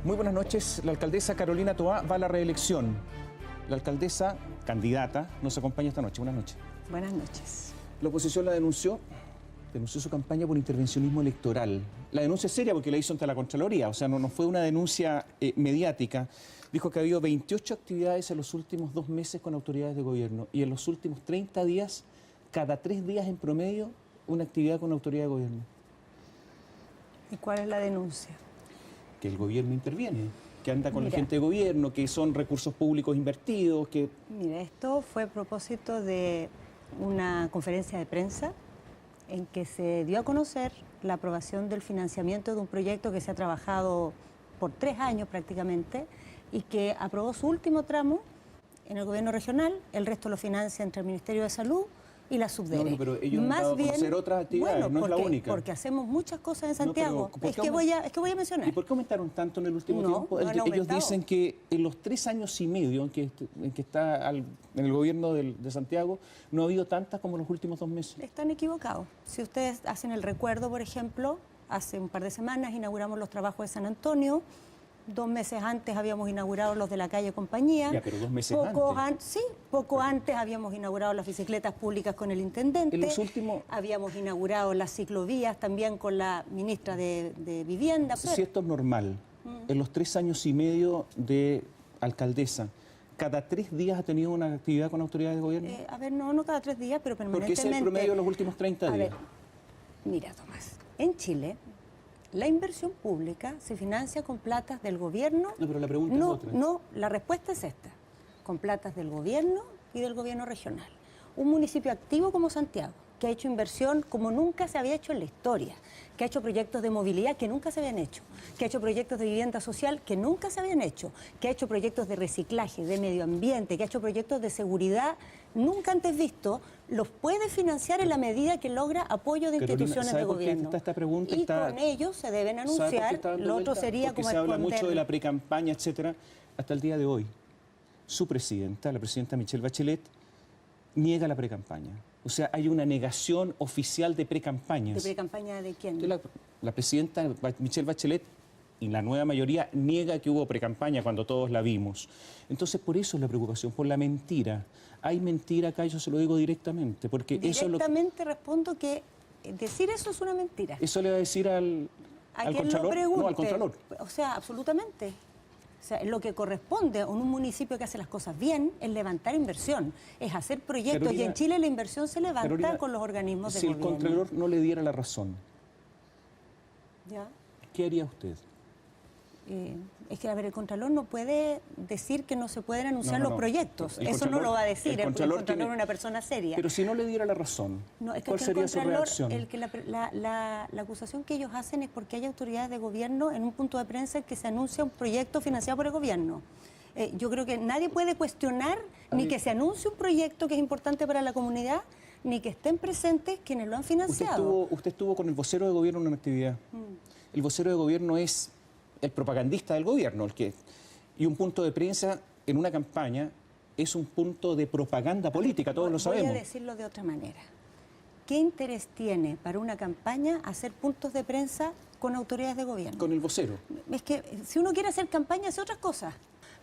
Muy buenas noches. La alcaldesa Carolina Toá va a la reelección. La alcaldesa, candidata, nos acompaña esta noche. Buenas noches. Buenas noches. La oposición la denunció su campaña por intervencionismo electoral. La denuncia es seria porque la hizo ante la Contraloría, o sea, no fue una denuncia mediática. Dijo que ha habido 28 actividades en los últimos 2 meses con autoridades de gobierno y en los últimos 30 días, cada 3 días en promedio, una actividad con autoridad de gobierno. ¿Y cuál es la denuncia? Que el gobierno interviene, que anda con la gente de gobierno, que son recursos públicos invertidos, que... Mira, esto fue a propósito de una conferencia de prensa en que se dio a conocer la aprobación del financiamiento de un proyecto que se ha trabajado por 3 años prácticamente y que aprobó su último tramo en el gobierno regional, el resto lo financia entre el Ministerio de Salud y la Subdere. No, pero ellos han dado a conocer otras actividades, bueno, no es la única. Porque hacemos muchas cosas en Santiago. No, es que voy a mencionar. ¿Y por qué aumentaron tanto en el último tiempo? Ellos dicen que en los 3 años y medio en que está en el gobierno de Santiago no ha habido tantas como en los últimos 2 meses. Están equivocados. Si ustedes hacen el recuerdo, por ejemplo, hace un par de semanas inauguramos los trabajos de San Antonio. 2 meses antes habíamos inaugurado los de la calle Compañía. Ya, pero 2 meses antes. Sí, poco antes habíamos inaugurado las bicicletas públicas con el intendente. En los últimos... Habíamos inaugurado las ciclovías también con la ministra de Vivienda. Si esto es normal, en los 3 años y medio de alcaldesa, ¿cada 3 días ha tenido una actividad con autoridades de gobierno? A ver, no cada 3 días, pero permanentemente. Porque es el promedio de los últimos 30 días. A ver, mira, Tomás, en Chile... La inversión pública se financia con platas del gobierno. No, pero la pregunta es otra. No, la respuesta es esta. Con platas del gobierno y del gobierno regional. Un municipio activo como Santiago, que ha hecho inversión como nunca se había hecho en la historia, que ha hecho proyectos de movilidad que nunca se habían hecho, que ha hecho proyectos de vivienda social que nunca se habían hecho, que ha hecho proyectos de reciclaje, de medio ambiente, que ha hecho proyectos de seguridad nunca antes visto, los puede financiar en la medida que logra apoyo de instituciones de gobierno. Esta pregunta y con ellos se deben anunciar, lo otro sería como se habla mucho de la precampaña, etcétera. Hasta el día de hoy, su presidenta, la presidenta Michelle Bachelet, niega la precampaña. O sea, hay una negación oficial de precampañas. ¿De precampaña de quién? La presidenta Michelle Bachelet y la nueva mayoría niega que hubo precampaña cuando todos la vimos. Entonces, por eso es la preocupación, por la mentira. Hay mentira acá, yo se lo digo directamente. Porque directamente respondo que decir eso es una mentira. Eso le va a decir al Contralor. No, al Contralor. O sea, absolutamente. O sea, lo que corresponde a un municipio que hace las cosas bien es levantar inversión, es hacer proyectos. Carolina, y en Chile la inversión se levanta, Carolina, con los organismos de gobierno. Si el Contralor no le diera la razón, ¿ya? ¿Qué haría usted? Es que, a ver, el Contralor no puede decir que no se pueden anunciar los proyectos. Eso no lo va a decir. El Contralor es una persona seria. Pero si no le diera la razón, ¿cuál sería su reacción? La acusación que ellos hacen es porque hay autoridades de gobierno en un punto de prensa en que se anuncia un proyecto financiado por el gobierno. Yo creo que nadie puede cuestionar ni que se anuncie un proyecto que es importante para la comunidad, ni que estén presentes quienes lo han financiado. Usted estuvo con el vocero de gobierno en una actividad. El vocero de gobierno es el propagandista del gobierno, y un punto de prensa en una campaña es un punto de propaganda política, todos lo sabemos. Voy a decirlo de otra manera. ¿Qué interés tiene para una campaña hacer puntos de prensa con autoridades de gobierno? Con el vocero. Es que si uno quiere hacer campaña hace otras cosas.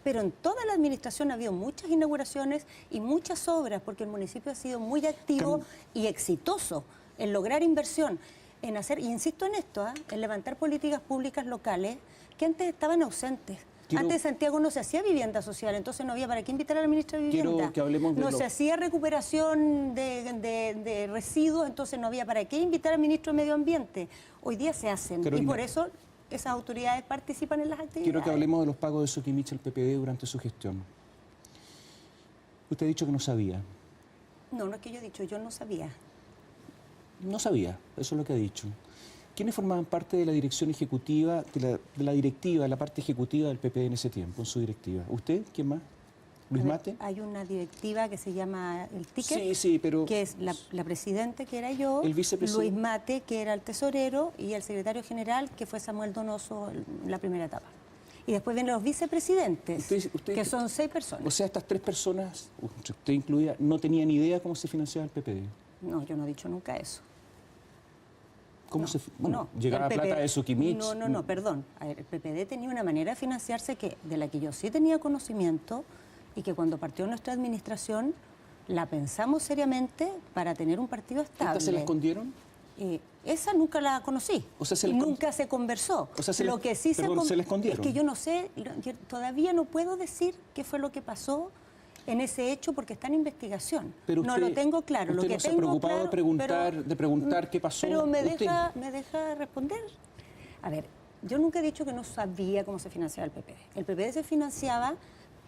Pero en toda la administración ha habido muchas inauguraciones y muchas obras, porque el municipio ha sido muy activo y exitoso en lograr inversión, en hacer, y insisto en esto, en levantar políticas públicas locales que antes estaban ausentes. Antes en Santiago no se hacía vivienda social, entonces no había para qué invitar a la ministra de Vivienda. No se hacía recuperación de residuos, entonces no había para qué invitar al ministro de Medio Ambiente. Hoy día se hacen, Carolina, y por eso esas autoridades participan en las actividades. Quiero que hablemos de los pagos de Soquimich al PPD durante su gestión. Usted ha dicho que no sabía. No es que yo he dicho, yo no sabía. No sabía, eso es lo que ha dicho. ¿Quiénes formaban parte de la dirección ejecutiva, de la directiva, de la parte ejecutiva del PPD en ese tiempo, en su directiva? ¿Usted? ¿Quién más? ¿Luis Mate? Hay una directiva que se llama el Ticket, sí, pero que es la presidenta, que era yo, el vicepresidente, Luis Mate, que era el tesorero, y el secretario general, que fue Samuel Donoso en la primera etapa. Y después vienen los vicepresidentes, que son 6 personas. O sea, estas 3 personas, usted incluida, no tenían idea cómo se financiaba el PPD. No, yo no he dicho nunca eso. ¿Cómo No, se...? Bueno, no, llegaba el PP plata de Sokimich. No, perdón. A ver, el PPD tenía una manera de financiarse de la que yo sí tenía conocimiento y que cuando partió nuestra administración la pensamos seriamente para tener un partido estable. ¿Estas se la escondieron? Esa nunca la conocí. O sea, y nunca se conversó. O sea, lo que sí perdón, se la escondieron. es que yo no sé, yo todavía no puedo decir qué fue lo que pasó en ese hecho porque está en investigación. Pero no usted, lo tengo claro. Usted Lo que no se ha tengo preocupado claro, de preguntar qué pasó. Pero me deja responder. A ver, yo nunca he dicho que no sabía cómo se financiaba el PPD. El PPD se financiaba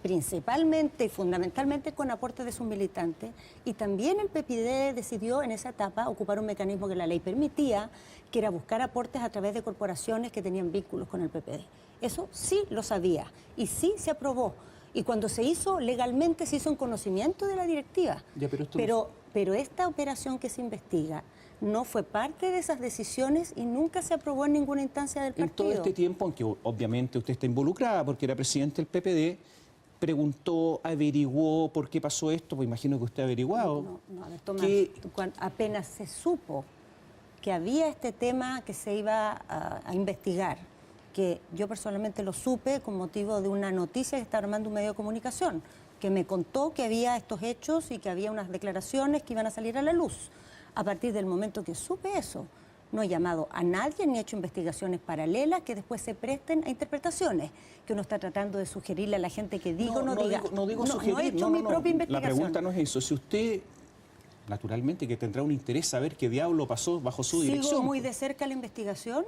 principalmente y fundamentalmente con aportes de sus militantes, y también el PPD decidió en esa etapa ocupar un mecanismo que la ley permitía, que era buscar aportes a través de corporaciones que tenían vínculos con el PPD. Eso sí lo sabía y sí se aprobó. Y cuando se hizo legalmente, se hizo en conocimiento de la directiva. Ya, pero esta operación que se investiga no fue parte de esas decisiones y nunca se aprobó en ninguna instancia del partido. En todo este tiempo, aunque obviamente usted está involucrada porque era presidente del PPD, preguntó, averiguó por qué pasó esto, pues imagino que usted ha averiguado. No, a ver, Tomás, apenas se supo que había este tema que se iba a investigar, que yo personalmente lo supe con motivo de una noticia que está armando un medio de comunicación, que me contó que había estos hechos y que había unas declaraciones que iban a salir a la luz. A partir del momento que supe eso, no he llamado a nadie ni he hecho investigaciones paralelas que después se presten a interpretaciones, que uno está tratando de sugerirle a la gente que diga o no diga. No digo sugerir, no he hecho mi propia investigación. La pregunta no es eso. Si usted, naturalmente, que tendrá un interés saber qué diablo pasó bajo su dirección. Sigo muy de cerca la investigación,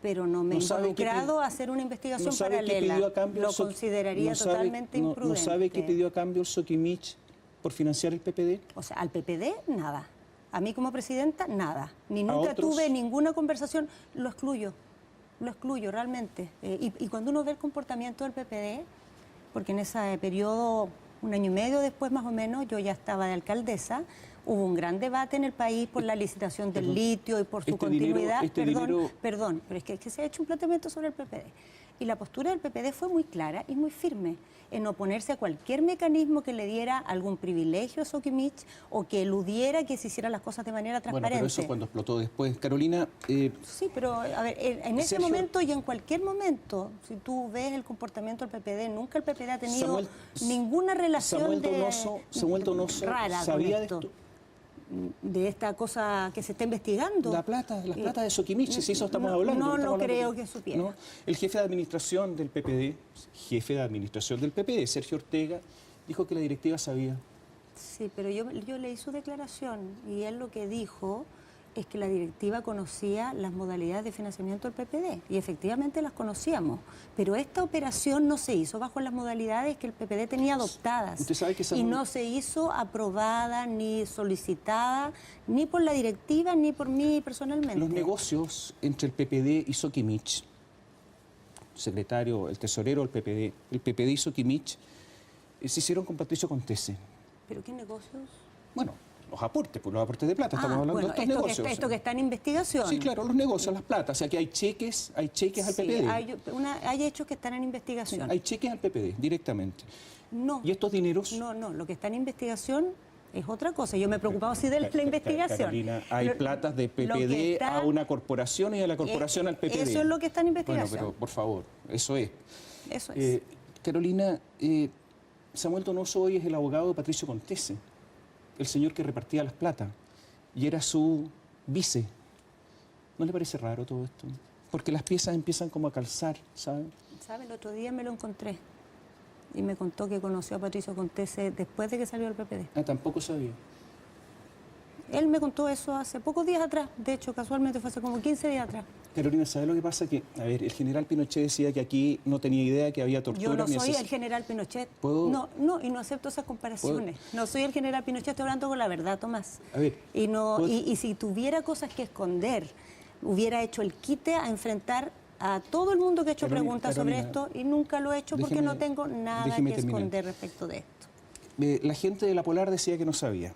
pero no me he involucrado a hacer una investigación paralela. Lo consideraría totalmente imprudente. ¿No sabe qué pidió a cambio el Sokimich por financiar el PPD? O sea, al PPD, nada. A mí como presidenta, nada. Ni nunca tuve ninguna conversación. Lo excluyo realmente. Y cuando uno ve el comportamiento del PPD, porque en ese periodo, un año y medio después más o menos, yo ya estaba de alcaldesa, hubo un gran debate en el país por la licitación del litio y por su continuidad. Perdón, pero es que se ha hecho un planteamiento sobre el PPD. Y la postura del PPD fue muy clara y muy firme en oponerse a cualquier mecanismo que le diera algún privilegio a Sokimich o que eludiera que se hicieran las cosas de manera transparente. Bueno, pero eso cuando explotó después. Carolina... Sí, pero a ver, en ese momento y en cualquier momento, si tú ves el comportamiento del PPD, nunca el PPD ha tenido ninguna relación Samuel Donoso rara sabía con esto. De esta cosa que se está investigando. Las platas de Sokimich, si eso estamos hablando. No lo creo que supiera. ¿No? El jefe de administración del PPD, Sergio Ortega, dijo que la directiva sabía. Sí, pero yo leí su declaración y él lo que dijo es que la directiva conocía las modalidades de financiamiento del PPD y efectivamente las conocíamos, pero esta operación no se hizo bajo las modalidades que el PPD tenía adoptadas. Usted sabe que y no se hizo aprobada ni solicitada ni por la directiva ni por mí personalmente. Los negocios entre el PPD y Sokimich, el tesorero del PPD, el PPD y Sokimich, se hicieron con Patricio Contese. ¿Pero qué negocios? Bueno, los aportes de plata, estamos hablando de estos negocios. Esto que está en investigación. Sí, claro, los negocios, las platas, o sea que hay cheques al PPD. Hay hechos que están en investigación. Sí, hay cheques al PPD, directamente. No. ¿Y estos dineros? No, lo que está en investigación es otra cosa. Yo me he preocupado sí de la investigación. Carolina, hay platas de PPD a una corporación y de la corporación al PPD. Eso es lo que está en investigación. Bueno, pero por favor, eso es. Eso es. Carolina, Samuel Donoso hoy es el abogado de Patricio Contese, el señor que repartía las platas, y era su vice. ¿No le parece raro todo esto? Porque las piezas empiezan como a calzar, ¿sabe? ¿Sabe? El otro día me lo encontré y me contó que conoció a Patricio Contese después de que salió del PPD. Ah, tampoco sabía. Él me contó eso hace pocos días atrás, de hecho, casualmente fue hace como 15 días atrás. Carolina, ¿sabe lo que pasa? Que, a ver, el general Pinochet decía que aquí no tenía idea que había tortura. Yo no soy el general Pinochet. ¿Puedo? No, y no acepto esas comparaciones. No soy el general Pinochet, estoy hablando con la verdad, Tomás. A ver. Y si tuviera cosas que esconder, hubiera hecho el quite a enfrentar a todo el mundo que ha hecho preguntas sobre esto y nunca lo he hecho porque no tengo nada que esconder respecto de esto. La gente de La Polar decía que no sabía.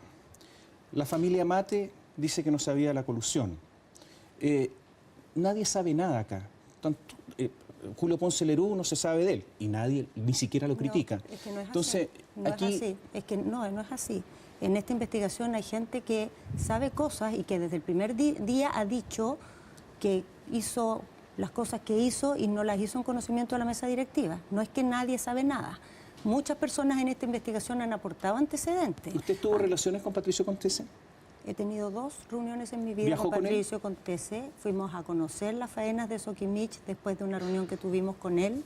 La familia Mate dice que no sabía la colusión. Nadie sabe nada acá. Julio Ponce Lerú no se sabe de él y nadie ni siquiera lo critica. Es que no es Entonces, así. No aquí... es así. Es que no es así. En esta investigación hay gente que sabe cosas y que desde el primer día ha dicho que hizo las cosas que hizo y no las hizo en conocimiento de la mesa directiva. No es que nadie sabe nada. Muchas personas en esta investigación han aportado antecedentes. ¿Usted tuvo relaciones con Patricio Contese? He tenido 2 reuniones en mi vida ¿Viajó con con él? Patricio Contese. Fuimos a conocer las faenas de Soquimich después de una reunión que tuvimos con él.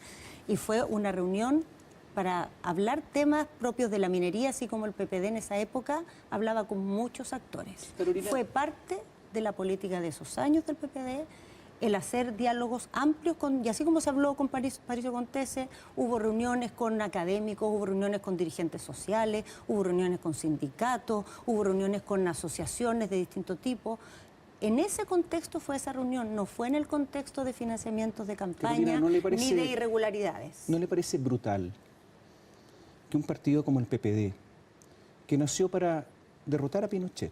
Y fue una reunión para hablar temas propios de la minería, así como el PPD en esa época hablaba con muchos actores. Carolina. Fue parte de la política de esos años del PPD, el hacer diálogos amplios, y así como se habló con Patricio Contese, hubo reuniones con académicos, hubo reuniones con dirigentes sociales, hubo reuniones con sindicatos, hubo reuniones con asociaciones de distinto tipo. En ese contexto fue esa reunión, no fue en el contexto de financiamientos de campaña, Carolina, ¿no le parece- ni de irregularidades. ¿No le parece brutal que un partido como el PPD, que nació para derrotar a Pinochet,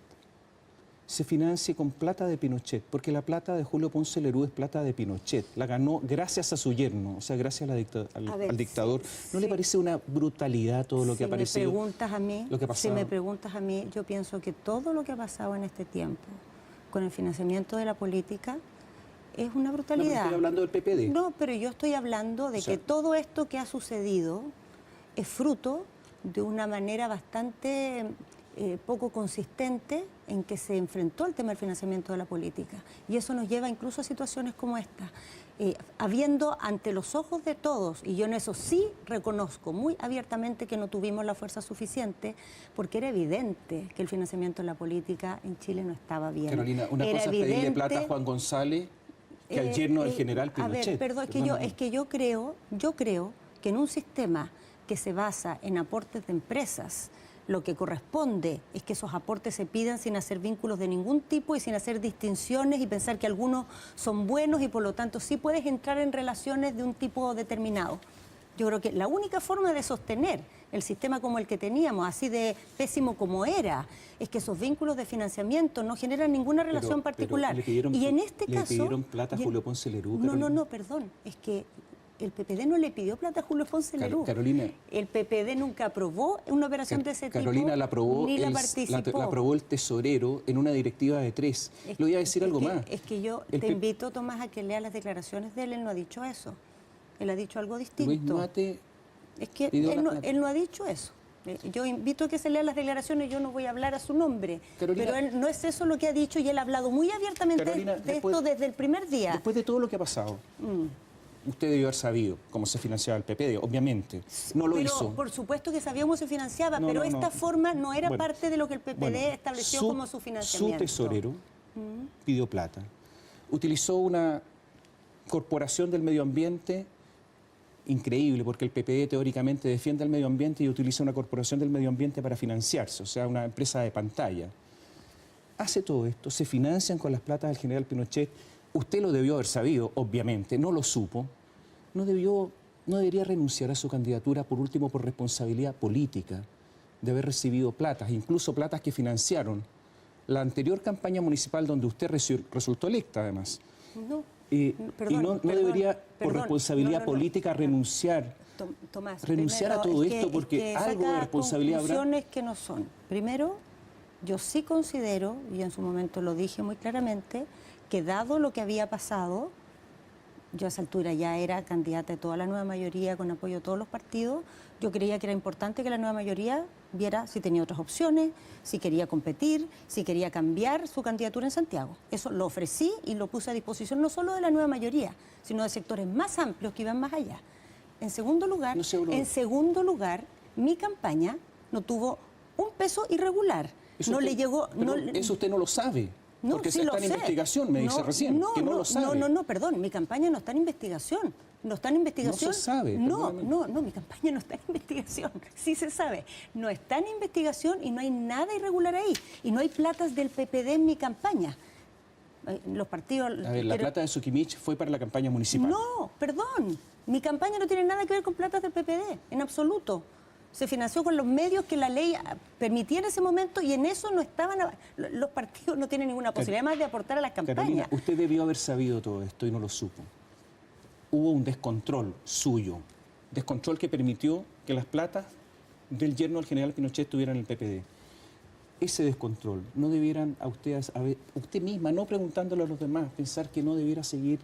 se financie con plata de Pinochet? Porque la plata de Julio Ponce Lerú es plata de Pinochet. La ganó gracias a su yerno, o sea, gracias a al dictador. ¿No le parece una brutalidad todo lo que ha aparecido? Si me preguntas a mí, lo que ha pasado? si me preguntas a mí, yo pienso que todo lo que ha pasado en este tiempo con el financiamiento de la política es una No, brutalidad. pero estoy hablando del PPD. No, pero yo estoy hablando de O sea, que todo esto que ha sucedido es fruto de una manera bastante poco consistente en que se enfrentó al tema del financiamiento de la política. Y eso nos lleva incluso a situaciones como esta. Habiendo ante los ojos de todos, y yo en eso sí reconozco muy abiertamente que no tuvimos la fuerza suficiente, porque era evidente que el financiamiento de la política en Chile no estaba bien. Carolina, una Era cosa es pedirle evidente, plata a Juan González que al yerno del general Pinochet. A ver, perdón, es que yo creo que en un sistema que se basa en aportes de empresas, lo que corresponde es que esos aportes se pidan sin hacer vínculos de ningún tipo y sin hacer distinciones y pensar que algunos son buenos y por lo tanto sí puedes entrar en relaciones de un tipo determinado. Yo creo que la única forma de sostener el sistema como el que teníamos, así de pésimo como era, es que esos vínculos de financiamiento no generan ninguna relación particular. Y en este caso... ¿Le pidieron plata a Julio Ponce Lerú? No, perdón, es que el PPD no le pidió plata a Julio Ponce Lerú. Carolina. El PPD nunca aprobó una operación de ese Carolina, tipo, la aprobó ni la participó. la aprobó el tesorero en una directiva de 3. Le voy a decir algo más. Es que yo te invito, Tomás, a que leas las declaraciones de él. Él no ha dicho eso. Él ha dicho algo distinto. Luis Mate es que él no ha dicho eso. Yo invito a que se lean las declaraciones, yo no voy a hablar a su nombre. Carolina, pero él no es eso lo que ha dicho y él ha hablado muy abiertamente Carolina, de esto desde el primer día. Después de todo lo que ha pasado, usted debió haber sabido cómo se financiaba el PPD, obviamente. No lo hizo. Por supuesto que sabíamos cómo se financiaba, pero esta forma no era parte de lo que el PPD estableció como su financiamiento. Su tesorero pidió plata. Utilizó una corporación del medio ambiente increíble, porque el PPD teóricamente defiende el medio ambiente y utiliza una corporación del medio ambiente para financiarse, o sea, una empresa de pantalla. Hace todo esto, se financian con las platas del general Pinochet. Usted lo debió haber sabido, obviamente, no lo supo. No debería renunciar a su candidatura, por último, por responsabilidad política, de haber recibido platas, incluso platas que financiaron la anterior campaña municipal donde usted resultó electa, además. No. No debería, por responsabilidad política, renunciar. Tomás, renunciar a todo esto, porque algo de responsabilidad habrá. Conclusiones que no son. Primero, yo sí considero, y en su momento lo dije muy claramente, que dado lo que había pasado, yo a esa altura ya era candidata de toda la nueva mayoría con apoyo de todos los partidos, yo creía que era importante que la nueva mayoría viera si tenía otras opciones, si quería competir, si quería cambiar su candidatura en Santiago. Eso lo ofrecí y lo puse a disposición no solo de la nueva mayoría, sino de sectores más amplios que iban más allá. En segundo lugar, mi campaña no tuvo un peso irregular. Eso no le llegó... eso usted no lo sabe. No, porque sí está en investigación, me dice recién, que no lo sabe. No, perdón, mi campaña no está en investigación. No está en investigación. No se sabe. No, mi campaña no está en investigación. Sí se sabe. No está en investigación y no hay nada irregular ahí. Y no hay platas del PPD en mi campaña. Los partidos... A ver, la plata de Soquimich fue para la campaña municipal. No, perdón. Mi campaña no tiene nada que ver con platas del PPD, en absoluto. Se financió con los medios que la ley permitía en ese momento y en eso no estaban... Los partidos no tienen ninguna posibilidad más de aportar a las campañas. Carolina, usted debió haber sabido todo esto y no lo supo. Hubo un descontrol suyo, descontrol que permitió que las platas del yerno del general Pinochet estuvieran en el PPD. ese descontrol, ¿no debieran a usted misma, no preguntándole a los demás, pensar que no debiera seguir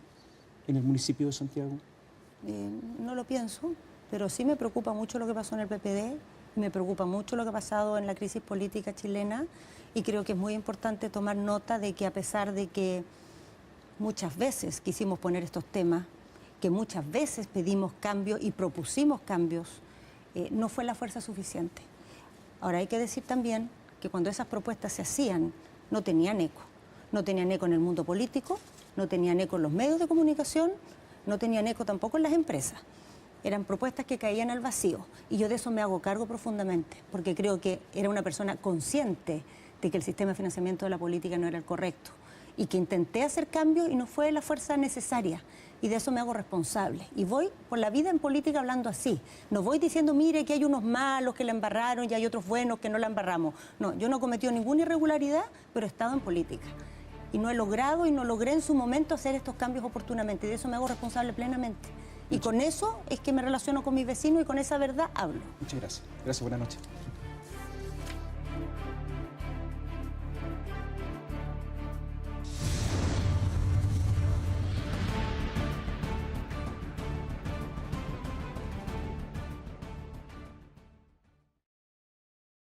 en el municipio de Santiago? No lo pienso, pero sí me preocupa mucho lo que pasó en el PPD, me preocupa mucho lo que ha pasado en la crisis política chilena y creo que es muy importante tomar nota de que a pesar de que muchas veces quisimos poner estos temas, que muchas veces pedimos cambios y propusimos cambios, no fue la fuerza suficiente. Ahora hay que decir también que cuando esas propuestas se hacían no tenían eco. No tenían eco en el mundo político, no tenían eco en los medios de comunicación, no tenían eco tampoco en las empresas. Eran propuestas que caían al vacío y yo de eso me hago cargo profundamente, porque creo que era una persona consciente de que el sistema de financiamiento de la política no era el correcto y que intenté hacer cambios y no fue la fuerza necesaria. Y de eso me hago responsable. Y voy por la vida en política hablando así. No voy diciendo, mire, que hay unos malos que la embarraron y hay otros buenos que no la embarramos. No, yo no he cometido ninguna irregularidad, pero he estado en política. Y no he logrado y no logré en su momento hacer estos cambios oportunamente. Y de eso me hago responsable plenamente. Y con eso es que me relaciono con mis vecinos y con esa verdad hablo. Muchas gracias. Gracias, buenas noches.